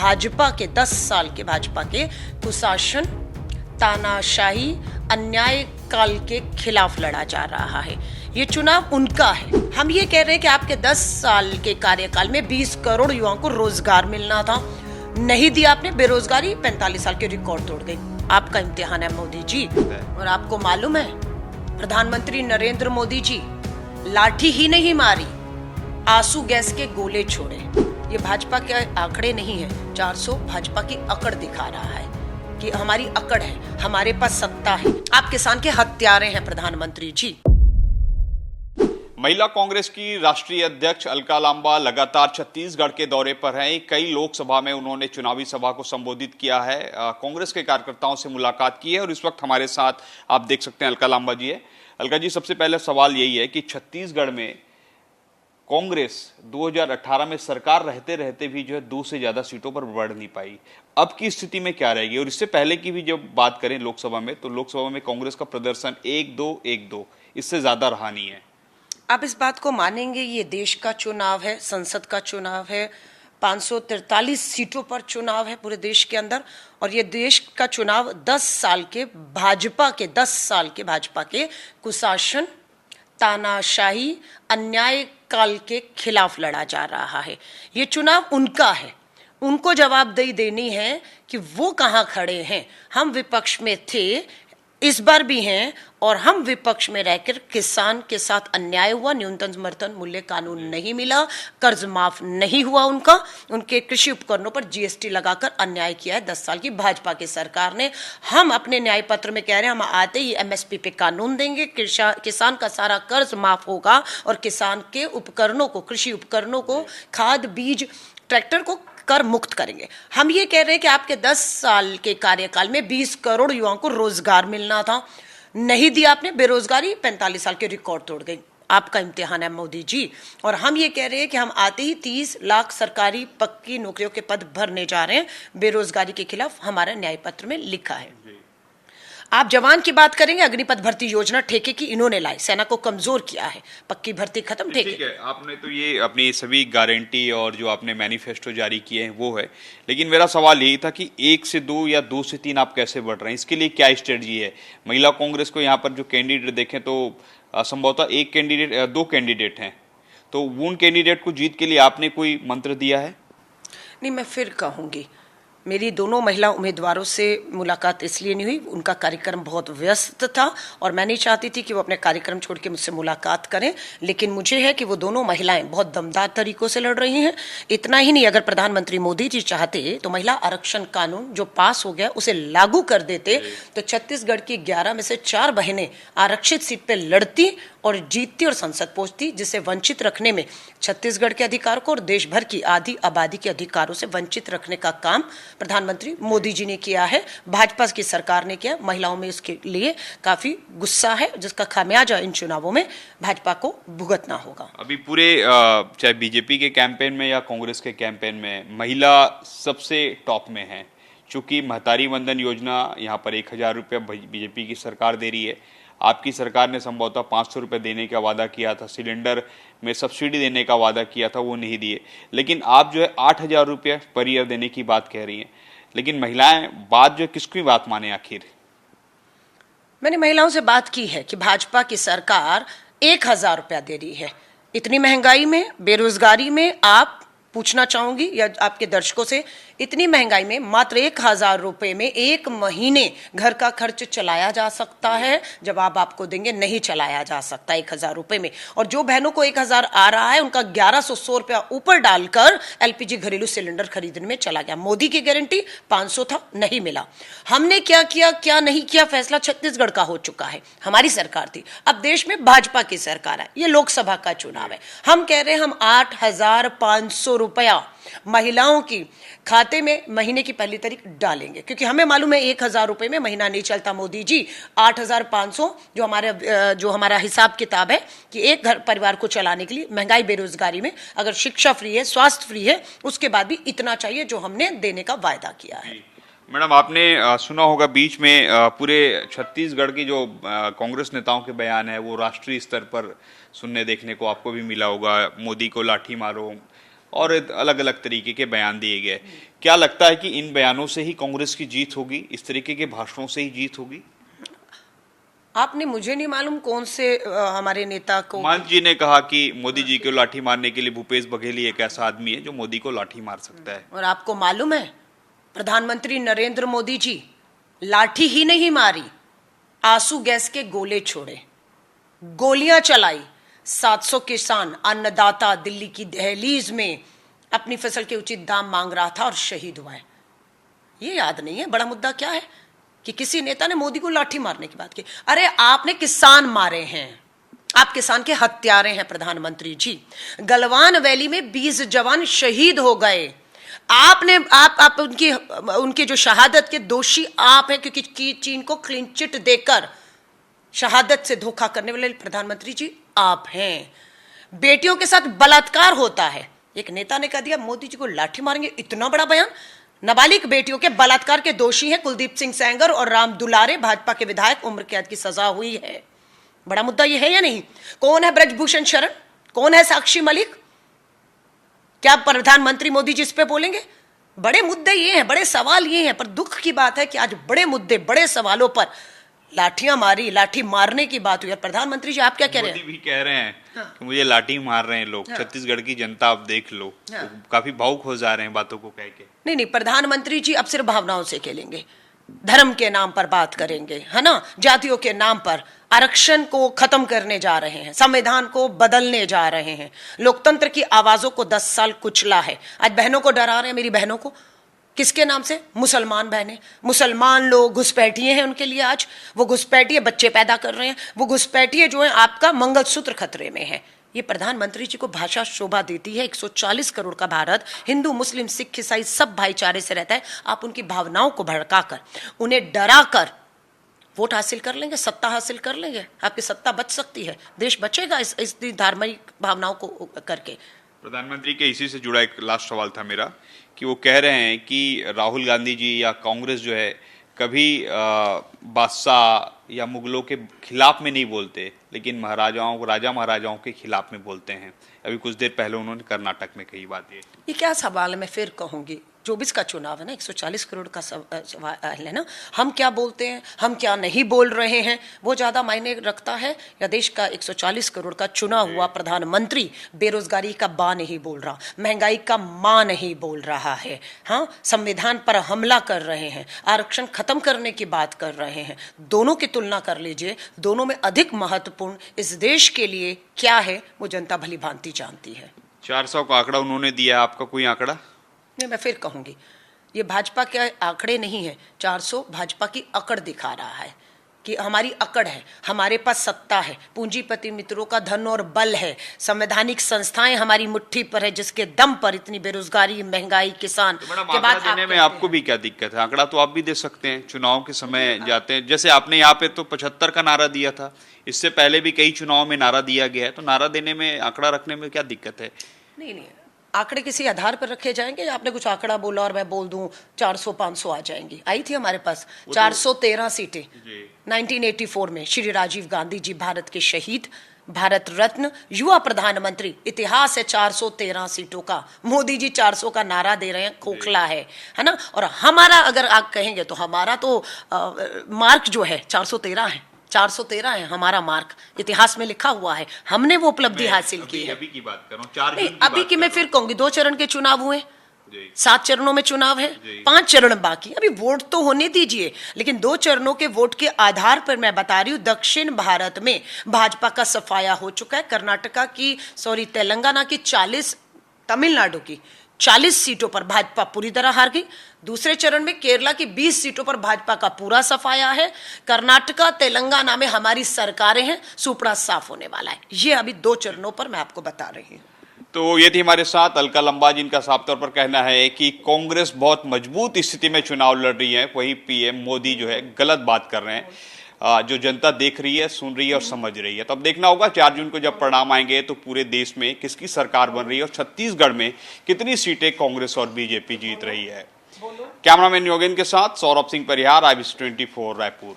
भाजपा के 10 साल के भाजपा के कुशासन, तानाशाही, अन्याय काल के खिलाफ लड़ा जा रहा है। ये चुनाव उनका है। हम ये कह रहे हैं कि आपके 10 साल के कार्यकाल में 20 करोड़ युवाओं को रोजगार मिलना था, नहीं दिया आपने। बेरोजगारी 45 साल के रिकॉर्ड तोड़ गई। आपका इम्तिहान है मोदी जी। और आपको मालूम है प्रधानमंत्री नरेंद्र मोदी जी लाठी ही नहीं मारी, आंसू गैस के गोले छोड़े। ये भाजपा के आंकड़े नहीं है, 400 भाजपा की अकड़ दिखा रहा है कि हमारी अकड़ है, हमारे पास सत्ता है। आप किसान के हत्यारे हैं प्रधानमंत्री जी। महिला कांग्रेस की राष्ट्रीय अध्यक्ष अलका लांबा लगातार छत्तीसगढ़ के दौरे पर हैं। कई लोकसभा में उन्होंने चुनावी सभा को संबोधित किया है, कांग्रेस के कार्यकर्ताओं से मुलाकात की है और इस वक्त हमारे साथ आप देख सकते हैं अलका लांबा जी है। अलका जी, सबसे पहले सवाल यही है कि छत्तीसगढ़ में कांग्रेस 2018 में सरकार रहते रहते भी जो है 2 से ज्यादा सीटों पर बढ़ नहीं पाई। अब की स्थिति में क्या रहेगी? और इससे पहले की भी जब बात करें लोकसभा में, तो लोकसभा में कांग्रेस का प्रदर्शन 1-2, इससे ज्यादा रहा नहीं है। आप इस बात को मानेंगे, ये देश का चुनाव है, संसद का चुनाव है, 543 सीटों पर चुनाव है पूरे देश के अंदर। और ये देश का चुनाव 10 साल के भाजपा के कुशासन, तानाशाही, अन्याय काल के खिलाफ लड़ा जा रहा है। ये चुनाव उनका है, उनको जवाबदेही देनी है कि वो कहां खड़े हैं। हम विपक्ष में थे, इस बार भी हैं, और हम विपक्ष में रहकर किसान के साथ अन्याय हुआ, न्यूनतम समर्थन मूल्य कानून नहीं मिला, कर्ज माफ नहीं हुआ उनके कृषि उपकरणों पर जीएसटी लगाकर अन्याय किया है 10 साल की भाजपा की सरकार ने। हम अपने न्याय पत्र में कह रहे हैं हम आते ही एमएसपी पे कानून देंगे, किसान का सारा कर्ज माफ होगा और किसान के उपकरणों को, कृषि उपकरणों को, खाद, बीज, ट्रैक्टर को कर मुक्त करेंगे। हम ये कह रहे हैं कि आपके 10 साल के कार्यकाल में 20 करोड़ युवाओं को रोजगार मिलना था, नहीं दिया आपने। बेरोजगारी 45 साल के रिकॉर्ड तोड़ गई। आपका इम्तिहान है मोदी जी। और हम ये कह रहे हैं कि हम आते ही 30 लाख सरकारी पक्की नौकरियों के पद भरने जा रहे हैं। बेरोजगारी के खिलाफ हमारा न्याय पत्र में लिखा है। आप जवान की बात करेंगे, अग्निपथ भर्ती योजना ठेके की इन्होंने लाई, सेना को कमजोर किया है, पक्की भर्ती खत्म, ठेके। ठीक है, आपने तो ये अपनी सभी गारंटी और जो आपने मैनिफेस्टो जारी किए हैं वो है, लेकिन मेरा सवाल यही था कि 1 से 2 या 2 से 3 आप कैसे बढ़ रहे हैं, इसके लिए क्या स्ट्रेटजी है? महिला कांग्रेस को यहाँ पर जो कैंडिडेट देखें तो संभवतः 2 कैंडिडेट हैं, तो उन कैंडिडेट को जीत के लिए आपने कोई मंत्र दिया है? नहीं, मैं फिर कहूंगी, मेरी दोनों महिला उम्मीदवारों से मुलाकात इसलिए नहीं हुई, उनका कार्यक्रम बहुत व्यस्त था और मैं नहीं चाहती थी कि वो अपने कार्यक्रम छोड़ के मुझसे मुलाकात करें। लेकिन मुझे है कि वो दोनों महिलाएं बहुत दमदार तरीकों से लड़ रही हैं। इतना ही नहीं, अगर प्रधानमंत्री मोदी जी चाहते तो महिला आरक्षण कानून जो पास हो गया उसे लागू कर देते तो छत्तीसगढ़ की 11 में से 4 बहनें आरक्षित सीट पर लड़ती और जीतती और संसद पहुंचती, जिससे वंचित रखने में छत्तीसगढ़ के अधिकार को और देश भर की आधी आबादी के अधिकारों से वंचित रखने का काम प्रधानमंत्री मोदी जी ने किया है, भाजपा की सरकार ने किया। महिलाओं में इसके लिए काफी गुस्सा है, जिसका खामियाजा इन चुनावों में भाजपा को भुगतना होगा। अभी पूरे चाहे बीजेपी के कैंपेन में या कांग्रेस के कैंपेन में महिला सबसे टॉप में है, चूंकि महतारी वंदन योजना यहाँ पर 1000 रुपया बीजेपी की सरकार दे रही है। आपकी सरकार ने संभवतः 500 रुपये देने का वादा किया था, सिलेंडर में सब्सिडी देने का वादा किया था, वो नहीं दिए। लेकिन आप जो है 8000 रुपये पर ईयर देने की बात कह रही हैं, लेकिन महिलाएं बात जो किसकी बात माने आखिर? मैंने महिलाओं से बात की है कि भाजपा की सरकार 1000 रुपया दे रही है। इतनी महंगाई में, बेरोजगारी में, आप पूछना चाहूंगी या आपके दर्शकों से, इतनी महंगाई में मात्र 1000 रुपए में 1 महीने घर का खर्च चलाया जा सकता है? जवाब आपको देंगे, नहीं चलाया जा सकता 1000 रुपए में। और जो बहनों को 1000 आ रहा है उनका 1100 रुपया ऊपर डालकर एलपीजी घरेलू सिलेंडर खरीदने में चला गया। मोदी की गारंटी 500 था, नहीं मिला। हमने क्या किया, क्या नहीं किया, फैसला छत्तीसगढ़ का हो चुका है, हमारी सरकार थी। अब देश में भाजपा की सरकार है, ये लोकसभा का चुनाव है। हम कह रहे हैं हम 8500 रुपया महिलाओं की खाते में महीने की पहली तारीख डालेंगे, क्योंकि हमें मालूम है 1000 रुपए में महीना नहीं चलता मोदी जी। 8500 जो हमारा हिसाब किताब है कि एक घर परिवार को चलाने के लिए, महंगाई बेरोजगारी में, अगर शिक्षा फ्री है, स्वास्थ्य फ्री है, उसके बाद भी इतना चाहिए जो हमने देने का वायदा किया है। मैडम, आपने सुना होगा बीच में पूरे छत्तीसगढ़ की जो कांग्रेस नेताओं के बयान है वो राष्ट्रीय स्तर पर सुनने देखने को आपको भी मिला होगा। मोदी को लाठी मारो और अलग अलग तरीके के बयान दिए गए। क्या लगता है कि इन बयानों से ही कांग्रेस की जीत होगी, इस तरीके के भाषणों से ही जीत होगी? आपने, मुझे नहीं मालूम कौन से हमारे नेता को। मंच जी ने कहा कि मोदी जी को लाठी मारने के लिए भूपेश बघेल एक ऐसा आदमी है जो मोदी को लाठी मार सकता है। और आपको मालूम है, प्रधानमंत्री नरेंद्र मोदी जी लाठी ही नहीं मारी, आंसू गैस के गोले छोड़े, गोलियां चलाई। 700 किसान अन्नदाता दिल्ली की दहलीज में अपनी फसल के उचित दाम मांग रहा था और शहीद हुआ है। ये याद नहीं है बड़ा मुद्दा क्या है कि किसी नेता ने मोदी को लाठी मारने की बात की। अरे आपने किसान मारे हैं, आप किसान के हत्यारे हैं प्रधानमंत्री जी। गलवान वैली में 20 जवान शहीद हो गए। आपने आप उनकी जो शहादत के दोषी आप हैं, क्योंकि चीन को क्लीन चिट देकर शहादत से धोखा करने वाले प्रधानमंत्री जी आप हैं। बेटियों के साथ बलात्कार होता है, एक नेता ने कह दिया मोदी जी को लाठी मारेंगे, इतना बड़ा बयान। नाबालिग बेटियों के बलात्कार के दोषी हैं कुलदीप सिंह सेंगर और राम दुलारे, भाजपा के विधायक, उम्र कैद की सजा हुई है। बड़ा मुद्दा यह है या नहीं? कौन है ब्रजभूषण शरण, कौन है साक्षी मलिक? क्या प्रधानमंत्री मोदी जी इस पे बोलेंगे? बड़े मुद्दे ये हैं, बड़े सवाल ये हैं। पर दुख की बात है कि आज बड़े मुद्दे, बड़े सवालों पर लाठियां मारी, लाठी मारने की बात हुई। और प्रधानमंत्री जी आप क्या कह रहे हैं? मोदी भी कह रहे हैं कि मुझे लाठी मार रहे हैं लोग। छत्तीसगढ़ की जनता आप देख लो, तो काफी भावुक हो जा रहे हैं बातों को कह के। नहीं, प्रधानमंत्री जी अब सिर्फ भावनाओं से खेलेंगे, धर्म के नाम पर बात करेंगे, है ना, जातियों के नाम पर आरक्षण को खत्म करने जा रहे हैं, संविधान को बदलने जा रहे हैं, लोकतंत्र की आवाजों को 10 साल कुचला है। आज बहनों को डरा रहे हैं, मेरी बहनों को, किसके नाम से? मुसलमान बहनें, मुसलमान लोग घुसपैठिए हैं उनके लिए। आज वो घुसपैठिए बच्चे पैदा कर रहे हैं, वो घुसपैठिए जो है आपका मंगलसूत्र खतरे में है। ये प्रधानमंत्री जी को भाषा शोभा देती है? 140 करोड़ का भारत हिंदू मुस्लिम सिख ईसाई सब भाईचारे से रहता है। आप उनकी भावनाओं को भड़काकर, उन्हें डराकर वोट हासिल कर लेंगे, सत्ता हासिल कर लेंगे। आपकी सत्ता बच सकती है, देश बचेगा इस धार्मिक भावनाओं को करके। प्रधानमंत्री के इसी से जुड़ा एक लास्ट सवाल था मेरा कि वो कह रहे हैं कि राहुल गांधी जी या कांग्रेस जो है कभी बादशाह या मुगलों के खिलाफ में नहीं बोलते, लेकिन राजा महाराजाओं के खिलाफ में बोलते हैं। अभी कुछ देर पहले उन्होंने कर्नाटक में कही बात। ये क्या सवाल है? मैं फिर कहूंगी, 24 का चुनाव है ना, 140 करोड़ का सवाल है ना। हम क्या बोलते हैं, हम क्या नहीं बोल रहे हैं, वो ज्यादा मायने रखता है या देश का 140 करोड़ का चुना हुआ प्रधानमंत्री बेरोजगारी का बा नहीं बोल रहा, महंगाई का मां नहीं बोल रहा है, हाँ, संविधान पर हमला कर रहे हैं, आरक्षण खत्म करने की बात कर रहे हैं। दोनों की तुलना कर लीजिए, दोनों में अधिक महत्वपूर्ण इस देश के लिए क्या है वो जनता भली भांति जानती है। 400 का आंकड़ा उन्होंने दिया, आपका कोई आंकड़ा? नहीं, मैं फिर कहूंगी, ये भाजपा के आंकड़े नहीं है। 400 भाजपा की अकड़ दिखा रहा है कि हमारी अकड़ है, हमारे पास सत्ता है, पूंजीपति मित्रों का धन और बल है, संवैधानिक संस्थाएं हमारी मुट्ठी पर है, जिसके दम पर इतनी बेरोजगारी, महंगाई, किसान के बाद देने में आपको भी क्या दिक्कत है? आंकड़ा तो आप भी दे सकते हैं, चुनाव के समय जाते हैं। जैसे आपने यहाँ पे तो 75 का नारा दिया था, इससे पहले भी कई चुनाव में नारा दिया गया है, तो नारा देने में, आंकड़ा रखने में क्या दिक्कत है? नहीं, आंकड़े किसी आधार पर रखे जाएंगे। आपने कुछ आंकड़ा बोला और मैं बोल दूं 400-500 आ जाएंगी। आई थी हमारे पास 413 सीटें 1984 में। श्री राजीव गांधी जी भारत के शहीद, भारत रत्न, युवा प्रधानमंत्री, इतिहास है 413 सीटों का। मोदी जी 400 का नारा दे रहे हैं, खोखला है ना। और हमारा अगर आप कहेंगे तो हमारा तो मार्क जो है 413 है, 413 है हमारा मार्क, इतिहास में लिखा हुआ है। हमने वो उपलब्धि हासिल की है। अभी की बात कर रहा हूं, अभी की मैं फिर कहूंगी, 2 चरण के चुनाव हुए, 7 चरणों में चुनाव है, 5 चरण बाकी। अभी वोट तो होने दीजिए, लेकिन 2 चरणों के वोट के आधार पर मैं बता रही हूं, दक्षिण भारत में भाजपा का सफाया हो चुका है। कर्नाटका की, तेलंगाना की 40, तमिलनाडु की 40 सीटों पर भाजपा पूरी तरह हार गई। दूसरे चरण में केरला की 20 सीटों पर भाजपा का पूरा सफाया है। कर्नाटका, तेलंगाना में हमारी सरकारें हैं, सुपड़ा साफ होने वाला है। ये अभी 2 चरणों पर मैं आपको बता रही हूं। तो ये थी हमारे साथ अलका लांबा, जिनका साफ तौर पर कहना है कि कांग्रेस बहुत मजबूत स्थिति में चुनाव लड़ रही है, वहीं पीएम मोदी जो है गलत बात कर रहे हैं। जो जनता देख रही है, सुन रही है और समझ रही है। तो अब देखना होगा 4 जून को जब परिणाम आएंगे तो पूरे देश में किसकी सरकार बन रही है और छत्तीसगढ़ में कितनी सीटें कांग्रेस और बीजेपी जीत रही है। कैमरामैन योगेंद्र के साथ सौरभ सिंह परिहार, IBC 24 रायपुर।